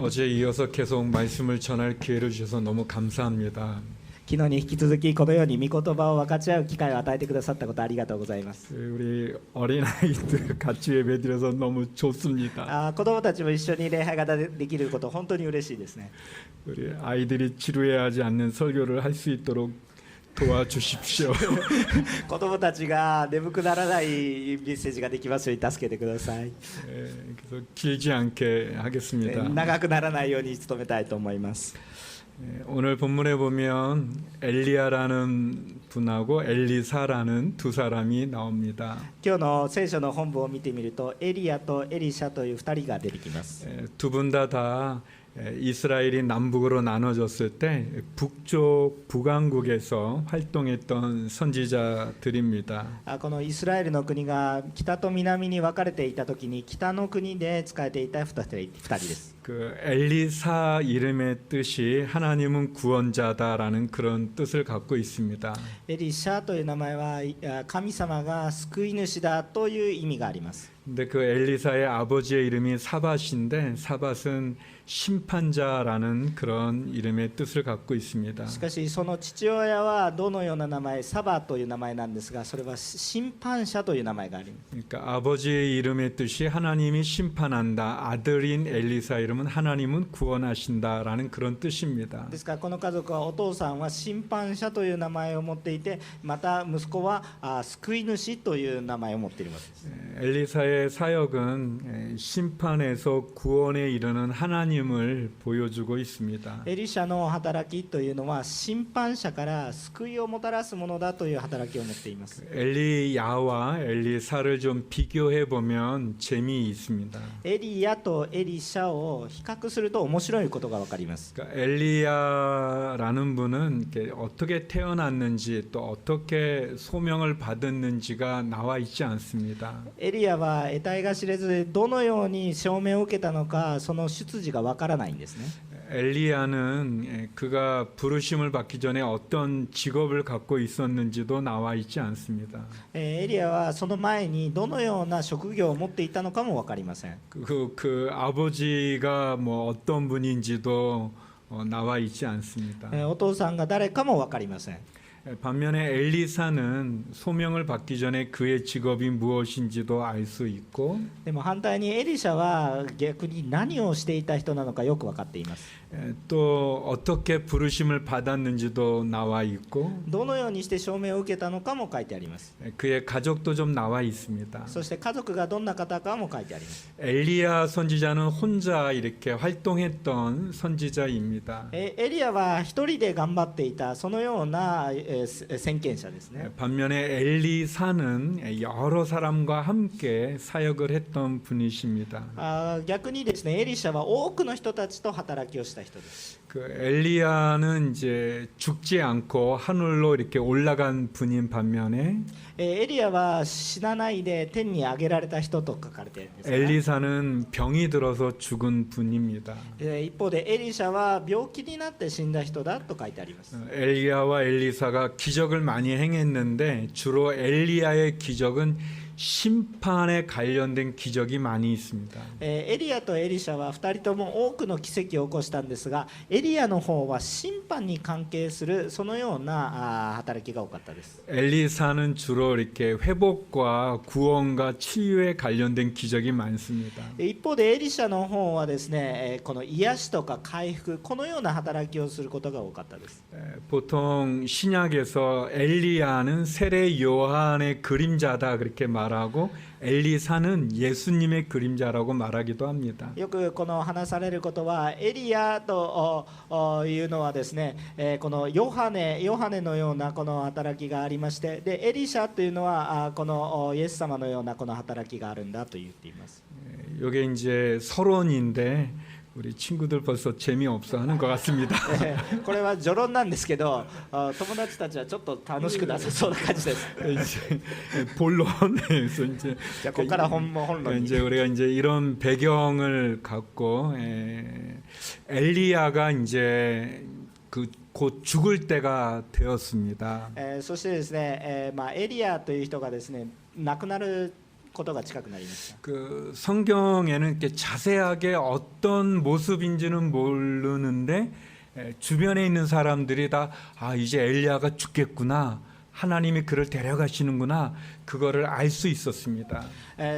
어제 이어서 계속 말씀을 전할 기회를 주셔서 너무 감사합니다. 昨日に引き続きこのように御言葉を分かち合う機会を与えてくださったことありがとうございます。 우리 어린아이들 같이 예배드려서 너무 좋습니다. 子どもたちも一緒に礼拝ができること本当に嬉しいですね。 우리 아이들이 지루해하지 않는 설교를 할 수 있도록 도와주십시오. 子どもたちが眠くならないメッセージができますように助けてください。 그래서 길지 않게 하겠습니다. 長くならないように努めたいと思います。 오늘 본문에 보면 엘리야라는 분하고 엘리사라는 두 사람이 나옵니다. 今日の聖書の本文を見てみるとエリアとエリシャという2人が出てきます。 두 분 다 이스라엘이 남북으로 나눠졌을 때 북쪽 북왕국에서 활동했던 선지자들입니다. このイスラエルの国が北と南に分かれていた時に北の国で仕えていた2人です。 그 엘리사 이름의 뜻이 하나님은 구원자다라는 그런 뜻을 갖고 있습니다. エリシャという名前は神様が救い主だという意味があります。 근데 그 엘리사의 아버지의 이름이 사밧인데 사밧은 심판자라는 그런 이름의 뜻을 갖고 있습니다. しかしその父親はどのような名前、サバという名前なんですが、それは審判者という名前があります。 그러니까 아버지의 이름의 뜻이 하나님이 심판한다. 아들인 엘리사 이름은 하나님은 구원하신다라는 그런 뜻입니다. ですからこの家族はお父さんは審判者という名前を持っていて、また息子は救い主という名前を持っています。 엘리사의 사역은 심판에서 구원에 이르는 하나님을 보여주고 있습니다. エリシャの働きというのは審判者から救いをもたらすものだという働きを持っています。 엘리야와 엘리사를 좀 비교해 보면 재미있습니다. エリヤとエリシャを比較すると面白いことが分かります。 그러니까 엘리야라는 분은 어떻게 태어났는지 또 어떻게 소명을 받았는지가 나와 있지 않습니다. エリヤは得体が知れずどのように証明を受けたのかその出自が分からないんですね。 엘리야는 그가 부르심을 받기 전에 어떤 직업을 갖고 있었는지도 나와 있지 않습니다. エリアはその前にどのような職業を持っていたのかも分かりません。 그 아버지가 뭐 어떤 분인지도 나와 있지 않습니다. お父さんが誰かも分かりません。 반면에 엘리사는 소명을 받기 전에 그의 직업이 무엇인지도 알 수 있고 でも反対にエリシャは逆に何をしていた人なのかよく分かっています。 또 어떻게 부르심을 받았는지도 나와 있고 どのようにして証明を受けたのかも書いてあります。 그의 가족도 좀 나와 있습니다. そして家族がどんな方かも書いてあります。 엘리야 선지자는 혼자 이렇게 활동했던 선지자입니다. エリアは一人で頑張っていたそのような先見者ですね。 반면에 엘리사는 여러 사람과 함께 사역을 했던 분이십니다. 逆にですねエリシャは多くの人たちと働きをした人です。 그 엘리야는 이제 죽지 않고 하늘로 이렇게 올라간 분인 반면에 エリアは死なないで天に上げられた人と書かれているんですが、 엘리사는 병이 들어서 죽은 분입니다. 一方でエリシャは病気になって死んだ人だと書いてあります。 엘리야와 엘리사가 기적을 많이 행했는데 주로 엘리야의 기적은 심판에 관련된 기적이 많이 있습니다. エリアとエリシャは2人とも多くの奇跡を起こしたんですが、エリアの方は審判に関係するそのような働きが多かったです。 엘리사는 주로 이렇게 회복과 구원과 치유에 관련된 기적이 많습니다. 一方でエリシャの方はですね、この癒しとか回復このような働きをすることが多かったです。 보통 신약에서 엘리야는 세례 요한의 그림자다 그렇게 말하고 엘리사는 예수님의 그림자라고 말하기도 합니다. よくこの話されることはエリアというのはですね、このヨハネのようなこの働きがありまして、でエリシャというのはこのイエス様のようなこの働きがあるんだと言っています。 이게 이제 서론인데 우리 친구들 벌써 재미없어 하는 것 같습니다. これは序論なんですけど、友達たちはちょっと楽しくなさそうな感じです。 이제 본론에서 이제 じゃあここから本論に。 이제 우리가 이제 이런 배경을 갖고 엘리야가 이제 곧 죽을 때가 되었습니다. そしてですね、エリアという人がですね亡くなることが近くなりました。 그 성경에는 이렇게 자세하게 어떤 모습인지는 모르는데 주변에 있는 사람들이 다 이제 엘리야가 죽겠구나. 하나님이 그를 데려가시는구나. 그거를 알 수 있었습니다.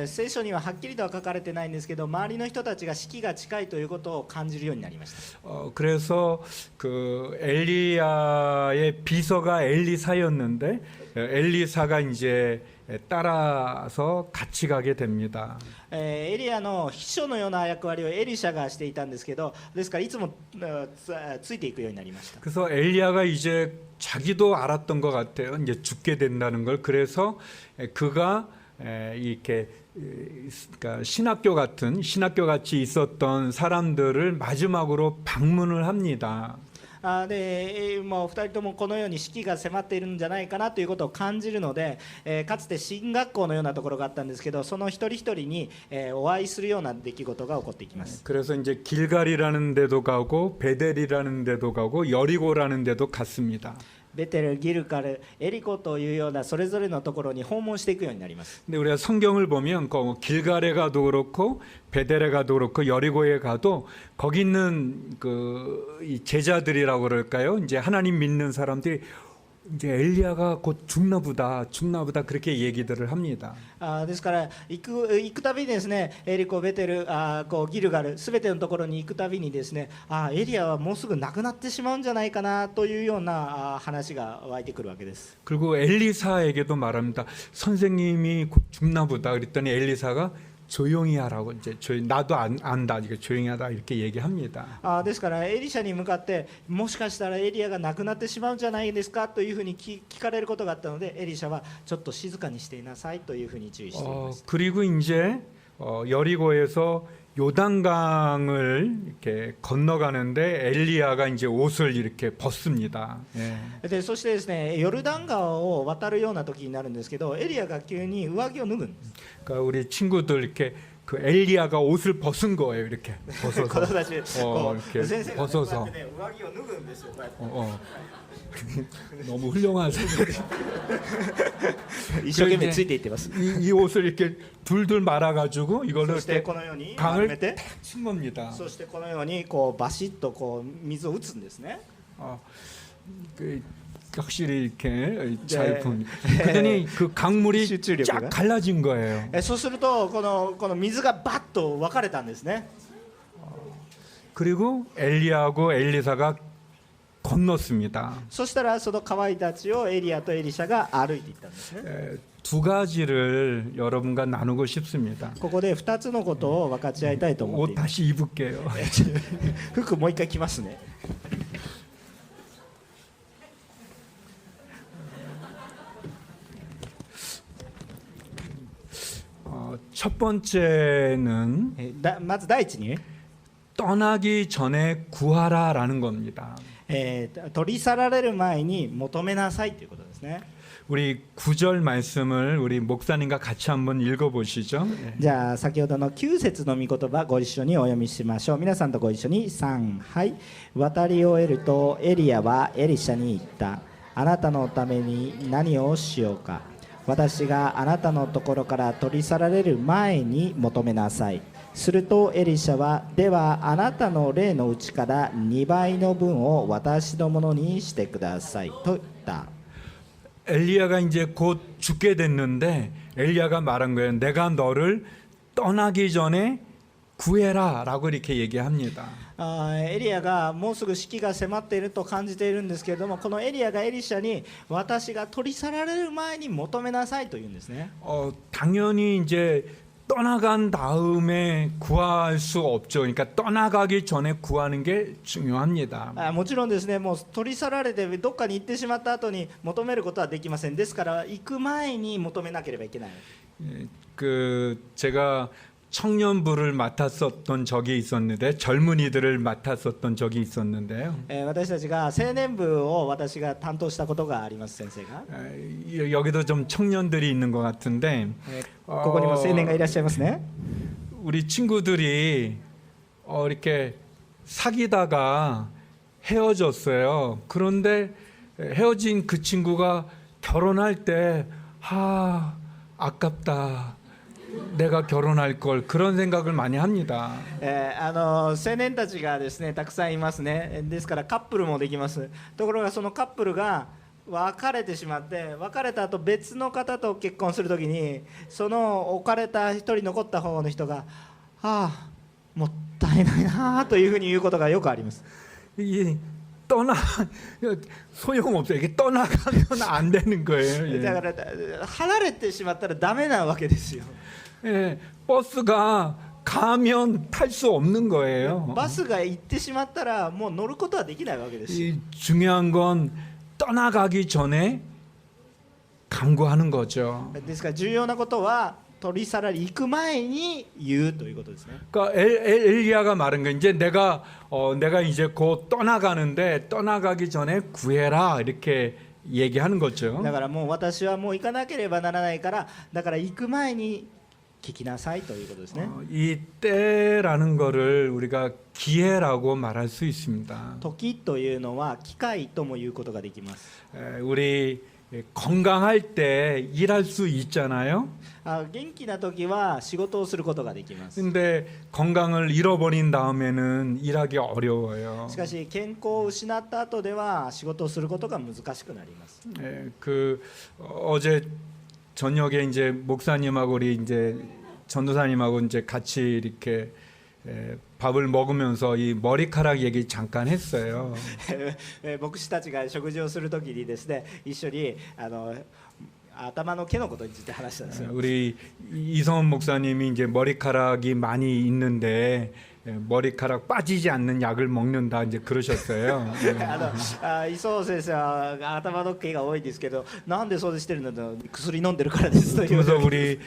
聖書にははっきりとは書かれてないんですけど、周りの人たちが死期が近いということを感じるようになりました。 그래서 그 엘리야의 비서가 엘리사였는데 엘리사가 이제 따라서 같이 가게 됩니다. エリアの秘書のような役割をエリシャがしていたんですけど、ですからいつもついていくようになりました。 그래서 엘리야가 이제 자기도 알았던 것 같아요. 이제 죽게 된다는 걸. 그래서 그가 이렇게 그러니까 신학교 같이 있었던 사람들을 마지막으로 방문을 합니다. でもう2人ともこのように死期が迫っているんじゃないかなということを感じるので、かつて進学校のようなところがあったんですけど、その一人一人にお会いするような出来事が起こっていきます。 그래서 이제 길갈이라는 데도 가고 베델이라는 데도 가고 여리고라는 데도 갔습니다. ベテル、ギルカル、エリコというようなそれぞれのところに訪問していくようになります。 근데 우리가 성경을 보면 길갈에 가도 그렇고 베델에 가도 그렇고 여리고에 가도 거기 있는 이 제자들이라고 그럴까요? 이제 하나님 믿는 사람들이 이제 엘리야가 곧 죽나 보다 그렇게 얘기들을 합니다. ですから行くたびにですね、エリコ、ベテル、ギルガル、すべてのところに行くたびにですね、エリアはもうすぐ亡くなってしまうんじゃないかなというような話が湧いてくるわけです。 그리고 엘리사에게도 말합니다. 선생님이 곧 죽나 보다 그랬더니 엘리사가 조용히 하라고 이제 나도 안다 이게 조용히 하다 이렇게 얘기합니다. ですからエリシャに向かってもしかしたらエリアが亡くなってしまうんじゃないですかというふうに聞かれることがあったので、エリシャはちょっと静かにしていなさいというふうに注意しています。 그리고 이제 여리고에서 요단강을 이렇게 건너가는데 엘리야가 이제 옷을 이렇게 벗습니다. 예. でそしてですね、ヨルダン川を渡るような時になるんですけど、エリアが急に上着を脱ぐんです。 그러니까 우리 친구들 이렇게 그 엘리야가 옷을 벗은 거예요. 이렇게 子供 벗어서 たちこう 이렇게 先生が、ね、こう 벗어서 やってね、上着を脱ぐんですよ。こうやって 너무 훌륭하세요. 一生懸命ついていってます。 이 옷을 이렇게 둘둘 말아가지고 이걸로 そして 이렇게 このように 강을 丸めて、 친 겁니다. そしてこのようにこうバシッとこう水を打つんですね。 확실히 이렇게 잘 네. 봅니다. 그러더니 그 강물이 실주력이가? 쫙 갈라진 거예요. そうするとこの水がバッと分かれたんですね。 그리고 엘리야하고 엘리사가 건넜습니다. そしたらその乾いた地をエリアとエリシャが歩いていったんですね。 두 가지를 여러분과 나누고 싶습니다. ここで2つのことを分かち合いたいと思ってい 옷 ます。 다시 입을게요. 服もう一回着ますね。 첫 번째는 まず第一に、 떠나기 전에 구하라라는 겁니다. 取り去られる前に求めなさいということですね。 우리 9절 말씀을 우리 목사님과 같이 한번 읽어보시죠. じゃあ先ほどの9節の御言葉ご一緒にお読みしましょう。皆さんとご一緒に3、はい。渡り終えるとエリアはエリシャに言った。あなたのために何をしようか。私があなたのところから取り去られる前に求めなさい。するとエリシャは、ではあなたの霊のうちから2倍の分を私のものにしてくださいと言った。 엘리야가 이제 곧 죽게 됐는데 엘리야가 말한 거예요. 내가 너를 떠나기 전에 구해라라고 이렇게 얘기합니다. エリアがもうすぐ死期が迫っていると感じているんですけれども、このエリアがエリシャに私が取り去られる前に求めなさいと言うんですね。 당연히 이제 떠나간 다음에 구할 수 없죠. 그러니까 떠나가기 전에 구하는 게 중요합니다. もちろんですね、もう取り去られてどっかに行ってしまった後に求めることはできません。ですから行く前に求めなければいけない。 제가 청년부를 맡았었던 적이 있었는데 젊은이들을 맡았었던 적이 있었는데요. 私たちが青年部を私が担当したことがあります。先生が、 여기도 좀 청년들이 있는 것 같은데 ここにも青年がいらっしゃいますね。 우리 친구들이 이렇게 사귀다가 헤어졌어요. 그런데 헤어진 그 친구가 결혼할 때 아깝다. 내가 결혼할 걸 그런 생각을 많이 합니다. 青年たちがですねたくさんいますね。ですからカップルもできます。ところがそのカップルが別れてしまって別れた後別の方と結婚するときにその置かれた一人残った方の人がああもったいないなというふうに言うことがよくあります。 이 떠나 소용없어요. 이게 떠나가면 안 되는 거예요. 예. だから離れてしまったらダメなわけですよ。 예, 버스가 가면 탈 수 없는 거예요. バスが行ってしまったらもう乗ることはできないわけですよ。 이 중요한 건 떠나가기 전에 강구하는 거죠. ですから重要なことは取り去られ行く前に言うということですね。 그러니까 엘리야가 말한 거 이제 내가 이제 곧 떠나가는데 떠나가기 전에 구해라 이렇게 얘기하는 거죠. だからもう私はもう行かなければならないからだから行く前に聞きなさいということですね。 이 때라는 거를 우리가 기회라고 말할 수 있습니다. 時というのは機会とも言うことができます。 우리 건강할 때 일할 수 있잖아요. 元気な時は仕事をすることができます。 근데 건강을 잃어버린 다음에는 일하기 어려워요. しかし健康を失った後では仕事をすることが難しくなります。 어제 저녁에 이제 목사님하고 우리 이제 전도사님하고 이제 같이 이렇게 밥을 먹으면서 이 머리카락 얘기 잠깐 했어요. 牧師たちが食事をするときにですね一緒に頭の毛のことについて話したんですよ。 우리 이성원 목사님이 이제 머리카락이 많이 있는데 머리카락 빠지지 않는 약을 먹는다 이제 그러셨어요. 磯先生は頭の毛が多いんですけどなんでそうしてるのと薬飲んでるからですという 그래서 우리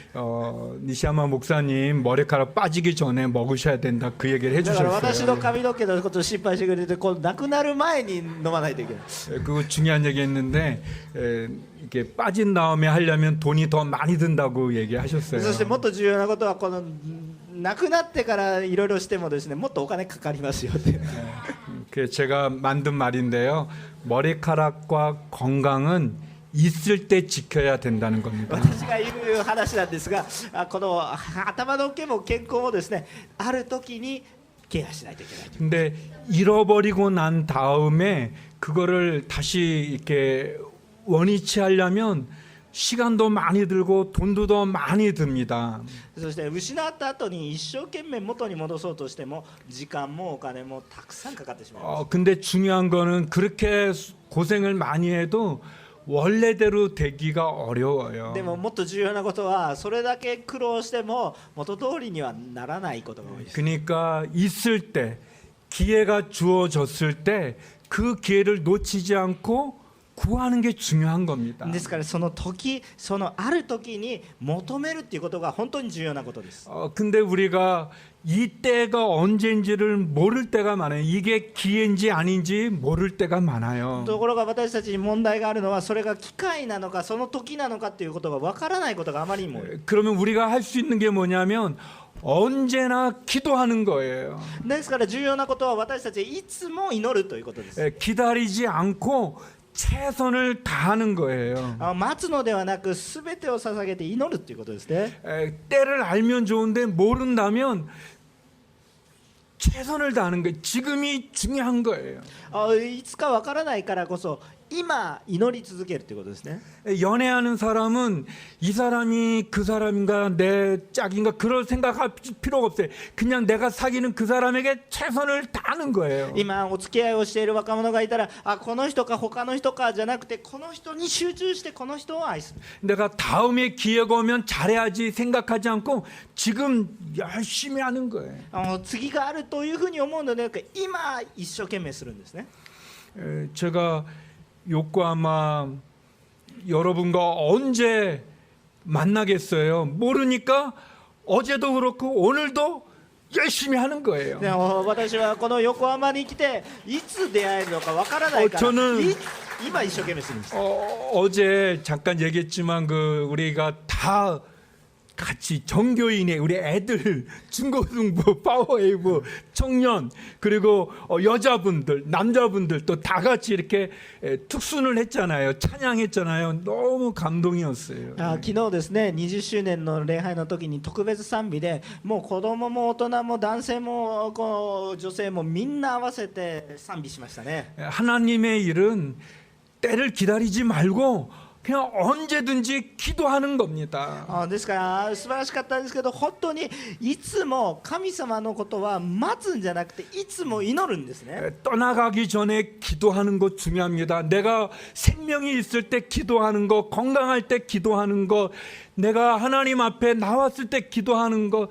니시야마 목사님 머리카락 빠지기 전에 먹으셔야 된다 그 얘기를 だから私 해주셨어요. の髪の毛のことを心配してくれてこう亡くなる前に飲まないといけない。 그거 중요한 얘기했는데 이게 빠진 다음에 하려면 돈이 더 많이 든다고 얘기하셨어요. そしてもっと重要なことはこの亡くなってからいろいろしてもですねもっとお金かかりますよって。 그 제가 만든 말인데요. 머리카락과 건강은 있을 때 지켜야 된다는 겁니다. 私が言う話なんですがこの頭の毛も健康もですねある時にケアしないといけない。 근데 잃어버리고 난 다음에 그거를 다시 이렇게 원위치 하려면 시간도 많이 들고 돈도 더 많이 듭니다. そして失った後に一生懸命元に戻そうとしても時間もお金もたくさんかかってしまいます。 근데 중요한 거는 그렇게 고생을 많이 해도 원래대로 되기가 어려워요. でももっと重要なことはそれだけ苦労しても元通りにはならないことが多いです。 그러니까 있을 때 기회가 주어졌을 때 그 기회를 놓치지 않고 구하는 게 중요한 겁니다. ですからその時そのある時に求めるっていうことが本当に重要なことです。 근데 우리가 이 때가 언제인지를 모를 때가 많아요. 이게 기회인지 아닌지 모를 때가 많아요. ところが私たちに問題があるのはそれが機会なのかその時なのかっていうことがわからないことがあまりにも多い。 그러면 우리가 할 수 있는 게 뭐냐면 언제나 기도하는 거예요. ですから重要なことは私たちいつも祈るということです。 기다리지 않고 최선을 다하는 거예요. 待つのではなく全てを捧げて祈るということですね。 때를 알면 좋은데 모른다면 최선을 다하는 거예요. 지금이 중요한 거예요. いつかわからないからこそ今祈り続けるということですね。 연애하는 사람은 이 사람이 그 사람인가 내 짝인가 그럴 생각할 필요가 없어요. 그냥 내가 사귀는 그 사람에게 최선을 다하는 거예요. 今お付き合いをしている若者がいたらこの人か他の人かじゃなくてこの人に集中してこの人を愛する。 내가 다음에 기회가 오면 잘해야지 생각하지 않고 지금 열심히 하는 거예요. 次があるというふうに思うのではなく今一生懸命するんですね。 제가 요코하마 여러분과 언제 만나겠어요? 모르니까 어제도 그렇고 오늘도 열심히 하는 거예요. でも私はこの横浜に来ていつ出会えるのかわからないから、 今一生懸命するんです。 어제 잠깐 얘기했지만 그 우리가 다 같이 전교인의 우리 애들, 중고등부, 파워웨이브, 청년, 그리고 여자분들, 남자분들 또 다 같이 이렇게 특순을 했잖아요. 찬양했잖아요. 너무 감동이었어요. 昨日ですね20周年の礼拝の時に特別賛美でもう子供も大人も男性もこう女性もみんな合わせて賛美しましたね。 하나님의 일은 때를 기다리지 말고 그냥 언제든지 기도하는 겁니다. ですから素晴らしかったですけど本当にいつも神様のことは待つんじゃなくていつも祈るんですね。 떠나가기 전에 기도하는 것 중요합니다. 내가 생명이 있을 때 기도하는 거, 건강할 때 기도하는 거, 내가 하나님 앞에 나왔을 때 기도하는 거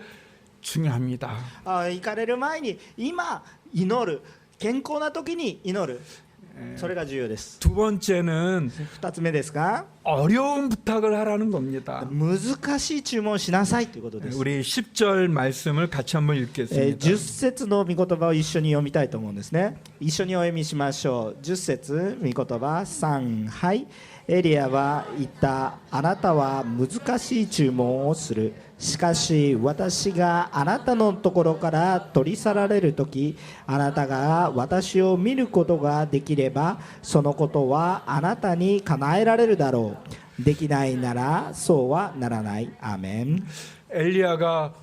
중요합니다. 行かれる前に今祈る健康な時に祈るそれが重要です。 두 번째는 2つ目ですが 어려운 부탁을 하라는 겁니다. 難しい注文をしなさいということです。 우리 10절 말씀을 같이 한번 읽겠습니다. 10節の御言葉を一緒に読みたいと思うんですね。一緒にお読みしましょう。10節御言葉3、はい。エリアは言った。あなたは難しい注文をする。しかし私があなたのところから取り去られるとき、あなたが私を見ることができればそのことはあなたに叶えられるだろう。できないならそうはならない。アーメン。 엘리야가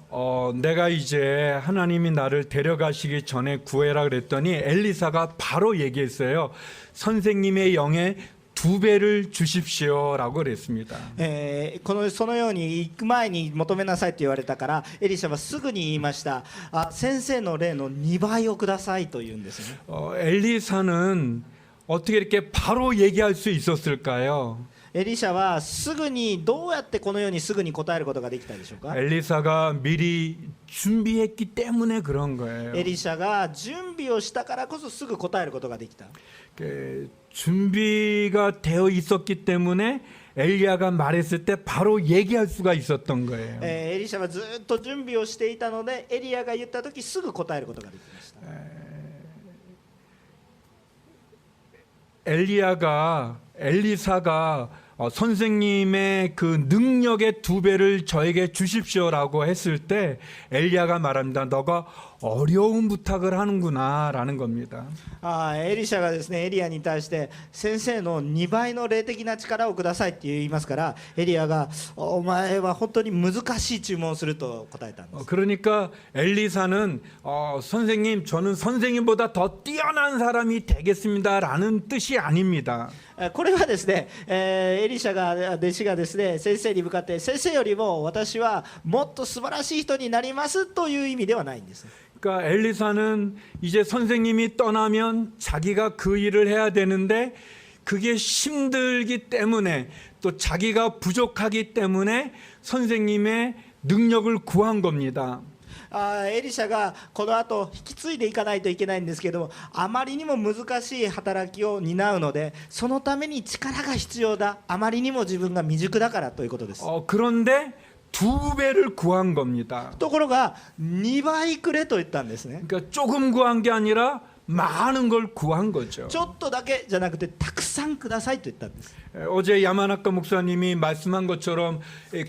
내가 이제 하나님이 나를 데려가시기 전에 구해라 그랬더니 엘리사가 바로 얘기했어요. 선생님의 영에 2배를 주십시오라고 그랬습니다. そのように行く前に求めなさいと言われたからエリシャはすぐに言いました。先生の霊の2倍をくださいと言うんですね。 엘리사는 어떻게 이렇게 바로 얘기할 수 있었을까요? エリシャはすぐにどうやってこのようにすぐに答えることができたでしょうか。 엘리사가 미리 준비했기 때문에 그런 거예요. エリシャが準備をしたからこそすぐ答えることができた。 준비가 되어 있었기 때문에 엘리야가 말했을 때 바로 얘기할 수가 있었던 거예요. エリシャはずっと準備をしていたのでエリアが言った時すぐ答えることができました。 엘리사가 선생님의 그 능력의 2배를 저에게 주십시오라고 했을 때 엘리야가 말합니다. 너가 어려운 부탁을 하는구나라는 겁니다. エリシャがですねエリアに対して先生の2倍の霊的な力をくださいって言いますからエリアがお前は本当に難しい注文をすると答えたんです。 그러니까 엘리사는 선생님 저는 선생님보다 더 뛰어난 사람이 되겠습니다라는 뜻이 아닙니다. これはですね、エリシャが弟子がですね先生に向かって先生よりも私はもっと素晴らしい人になりますという意味ではないんです。 그러니까 엘리사는 이제 선생님이 떠나면 자기가 그 일을 해야 되는데 그게 힘들기 때문에 또 자기가 부족하기 때문에 선생님의 능력을 구한 겁니다. エリシャがこの後引き継いでいかないといけないんですけどもあまりにも難しい働きを担うのでそのために力が必要だあまりにも自分が未熟だからということです。 그런데 2배를 구한 겁니다. ところが2倍くれと言ったんですね。 그러니까 조금 구한 게 아니라 많은 걸 구한 거죠. ちょっとだけじゃなくてたくさんくださいと言ったんです。 어제 야마나카 목사님이 말씀한 것처럼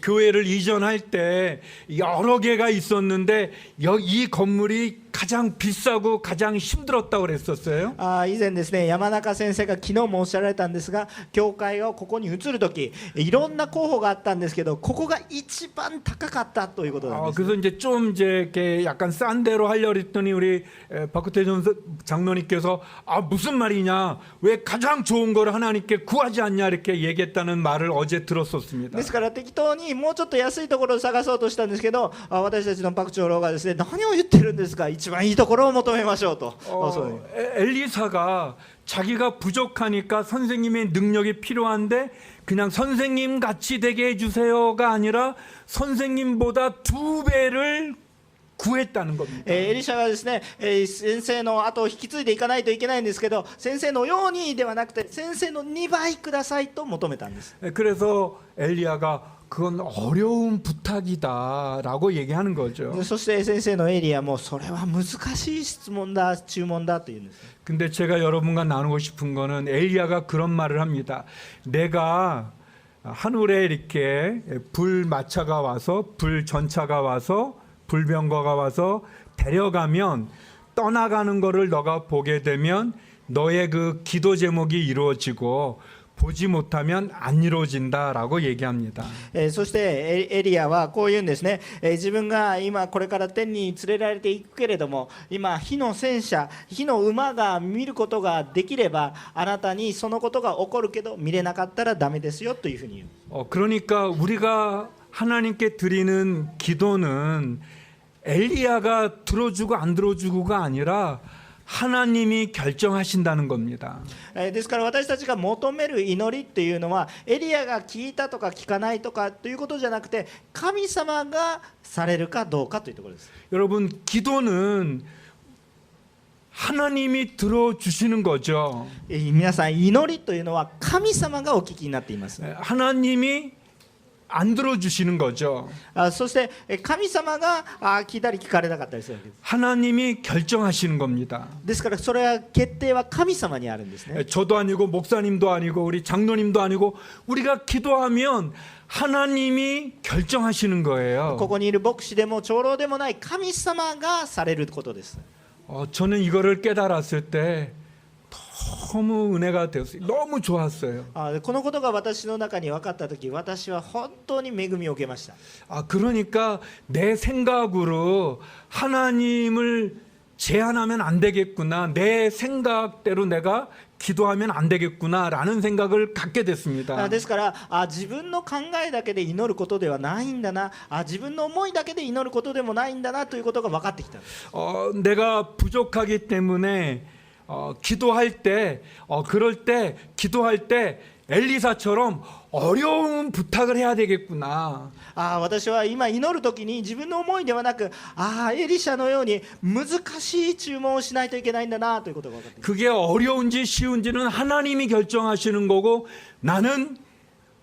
교회를 이전할 때 여러 개가 있었는데 이 건물이 가장 비싸고 가장 힘들었다고 그랬었어요. 以前ですね山中先生が昨日もおっしゃられたんですが教会をここに移るときいろんな候補があったんですけどここが一番高かったということなんです。 그래서 이제 좀 이렇게 약간 싼 데로 하려고 했더니 우리 박구태전 장로님께서 무슨 말이냐 왜 가장 좋은 거를 하나님께 구하지 않냐 이렇게 얘기했다는 말을 어제 들었었습니다. ですから適当にもうちょっと安いところを探そうとしたんですけど私たちのパク長老がですね何を言ってるんですか一番いいところを求めましょうと。 엘리사가 자기가 부족하니까 선생님의 능력이 필요한데 그냥 선생님 같이 되게 해주세요가 아니라 선생님보다 2배를 구했다는 겁니다. エリシャがですね、先生の後を引き継いでいかないといけないんですけど先生のようにではなくて先生の2倍くださいと求めたんです。 그래서 엘리야가 그건 어려운 부탁이다라고 얘기하는 거죠. そして先生のエリアもそれは難しい質問だ注文だというんです。 근데 제가 여러분과 나누고 싶은 거는 엘리야가 그런 말을 합니다. 내가 하늘에 이렇게 불마차가 와서 불전차가 와서 불병거가 와서 데려가면 떠나가는 거를 너가 보게 되면 너의 그 기도 제목이 이루어지고 보지 못하면 안 이루어진다라고 얘기합니다. そしてエリアはこう言うんですね、自分が今これから天に連れられていくけれども、今火の戦車、火の馬が見ることができればあなたにそのことが起こるけど見れなかったらダメですよというふうに言う。 그러니까 우리가 하나님께 드리는 기도는 엘리야가 들어주고 안 들어주고가 아니라 하나님이 결정하신다는 겁니다. ですから私たちが求める祈りっていうのはエリアが聞いたとか聞かないとかということじゃなくて、神様がされるかどうかというところです。 여러분, 기도는 하나님이 들어주시는 거죠. 皆さん、祈りというのは神様がお聞きになっています。 하나님이 안 들어주시는 거죠. そして神様が聞いたり聞かれなかったりするわけです。 하나님이 결정하시는 겁니다. ですからそれは決定は神様にあるんですね。 저도 아니고 목사님도 아니고 우리 장로님도 아니고 우리가 기도하면 하나님이 결정하시는 거예요. ここにいる牧師でも長老でもない神様がされることです。 저는 이거를 깨달았을 때 너무 은혜가 되었어요. 너무 좋았어요. このことが私の中に分かったとき、私は本当に恵みを受けました。 그러니까 내 생각으로 하나님을 제한하면 안 되겠구나. 내 생각대로 내가 기도하면 안 되겠구나라는 생각을 갖게 됐습니다. ですから自分の考えだけで祈ることではないんだな、自分の思いだけで祈ることでもないんだなということが分かってきた。 내가 부족하기 때문에 기도할 때 그럴 때 기도할 때 엘리사처럼 어려운 부탁을 해야 되겠구나. 私は今祈るときに自分の思いではなく、エリシャのように難しい注文をしないといけないんだなということが分かってきた。 그게 어려운지 쉬운지는 하나님이 결정하시는 거고 나는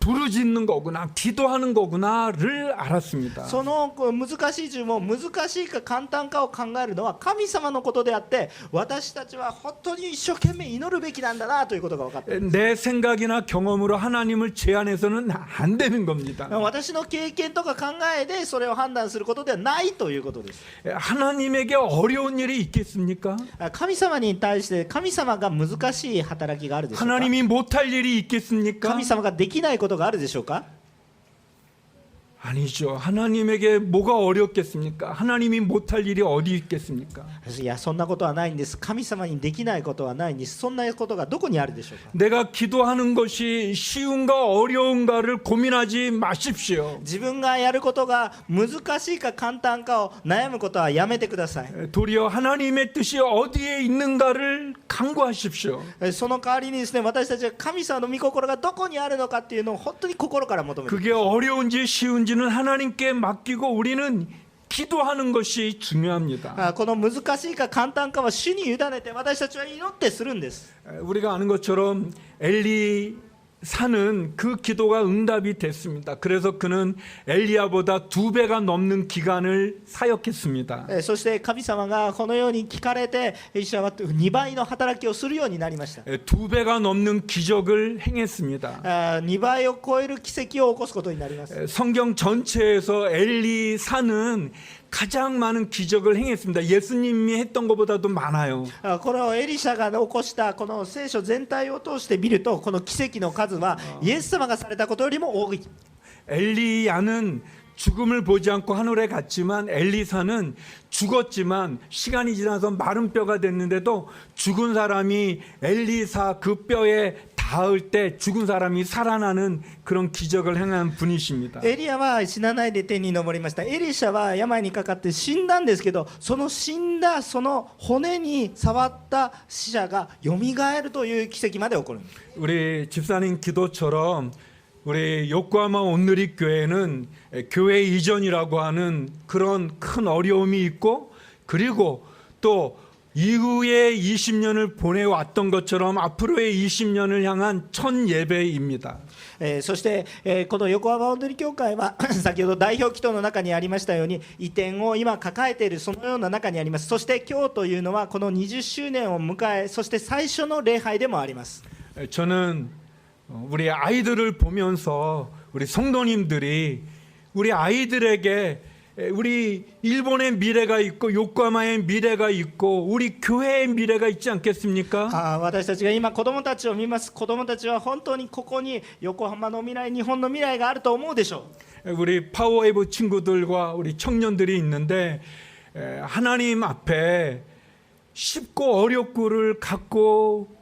부르짖는 거구나, 기도하는 거구나를 알았습니다. その難しい注文、難しいか簡単かを考えるのは神様のことであって、私たちは本当に一生懸命祈るべきなんだなということが分かっています。 내 생각이나 경험으로 하나님을 제한해서는 안 되는 겁니다. 私の経験とか考えでそれを判断することではないということです。 하나님에게 어려운 일이 있겠습니까? 神様に対して神様が難しい働きがあるでしょうか。 하나님이 못할 일이 있겠습니까? 神様ができないことがあるでしょうか。 아니죠. 하나님에게 뭐가 어렵겠습니까? 하나님이 못할 일이 어디 있겠습니까? いや、そんなことはないんです。神様にできないことはないんです。そんなことがどこにあるでしょうか。 내가 기도하는 것이 쉬운가 어려운가를 고민하지 마십시오. 自分がやることが難しいか簡単かを悩むことはやめてください。 도리어 하나님의 뜻이 어디에 있는가를 간구하십시오. その代わりにですね、私たちは神様の御心がどこにあるのかっていうのを本当に心から求めて、 그게 어려운지 쉬운지는 하나님께 맡기고 우리는 기도하는 것이 중요합니다. この難しいか簡単かは主に委ねて私たちは祈ってするんです。 우리가 아는 것처럼 엘리사는 그 기도가 응답이 됐습니다. 그래서 그는 엘리야보다 2배가 넘는 기간을 사역했습니다. そして神様がこのように聞かれて、エリシャは2倍の働きをするようになりました。 2배가 넘는 기적을 행했습니다. 2倍を超える奇跡を起こすことになります。 성경 전체에서 엘리사는 가장 많은 기적을 행했습니다. 예수님이 했던 것보다도 많아요. このエリシャが起こしたこの聖書全体を通して見ると、この奇跡の数はイエス様がされたことよりも多い。 엘리야는 죽음을 보지 않고 하늘에 갔지만 엘리사는 죽었지만 시간이 지나서 마른 뼈가 됐는데도 죽은 사람이 엘리사 그 뼈에 닿을 때 죽은 사람이 살아나는 그런 기적을 행한 분이십니다. エリアは死なないで天に昇りました。エリシャは病にかかって死んだんですけど、その死んだその骨に触った死者がよみがえるという奇跡まで起こる。 우리 집사님 기도처럼 우리 요코하마 온누리 교회는 교회 이전이라고 하는 그런 큰 어려움이 있고, 그리고 또 이후에 20년을 보내왔던 것처럼 앞으로의 20년을 향한 첫 예배입니다. そして、この横浜踊り協会は先ほど代表祈祷の中にありましたように移転を今抱えているそのような中にあります。そして今日というのはこの20周年を迎え、そして最初の礼拝でもあります。 저는 우리 아이들을 보면서 우리 성도님들이 우리 아이들에게 우리 일본의 미래가 있고 요코하마의 미래가 있고 우리 교회의 미래가 있지 않겠습니까? 私たちが今子供たちを見ます。子供たちは本当にここに横浜の未来、日本の未来があると思うでしょう。 우리 파워웨이브 친구들과 우리 청년들이 있는데 하나님 앞에 쉽고 어렵고를 갖고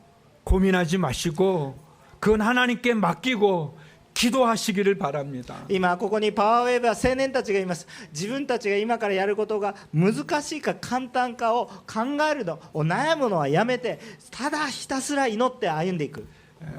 고민하지 마시고 그건 하나님께 맡기고 기도하시기를 바랍니다. 今ここにパワーウェーブは青年たちがいます。自分たちが今からやることが難しいか簡単かを考えるのを悩むのはやめて、ただひたすら祈って歩んでいく。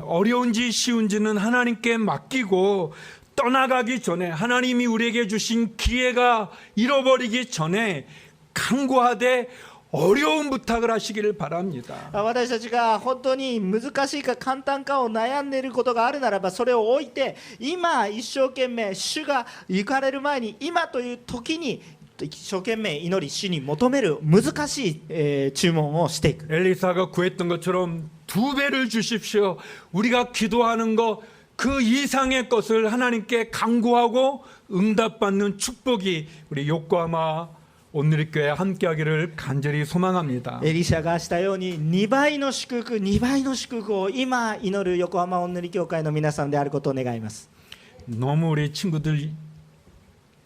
어려운지 쉬운지는 하나님께 맡기고 떠나가기 전에 하나님이 우리에게 주신 기회가 잃어버리기 전에 간구하되 어려운 부탁을 하시기를 바랍니다. 私たちが本当に難しいか簡単かを悩んでいることがあるならば、それを置いて今一生懸命主が行かれる前に今という時に一生懸命祈り主に求める難しい、注文をしていく。 엘리사가 구했던 것처럼 2배를 주십시오. 우리가 기도하는 것 그 이상의 것을 하나님께 간구하고 응답받는 축복이 우리 요코하마 온누리교회 함께하기를 간절히 소망합니다. エリシャがしたように2倍の祝福、2倍の祝福を今祈る横浜おんぬり教会の皆さんであることを願います。 너무 우리 친구들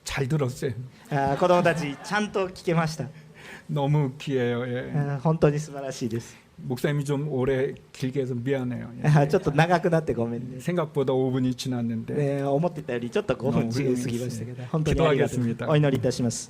잘 들었어요. 子供たちちゃんと聞けました。 너무 귀해요. 예. 本当に素晴らしいです。 목사님이 좀 오래 길게 해서 미안해요. 예. ちょっと長くなってごめんね。 생각보다 5분이 지났는데 思ってたよりちょっと5分過ぎましたけど、本当にありがとう。 기도하겠습니다. お祈りいたします。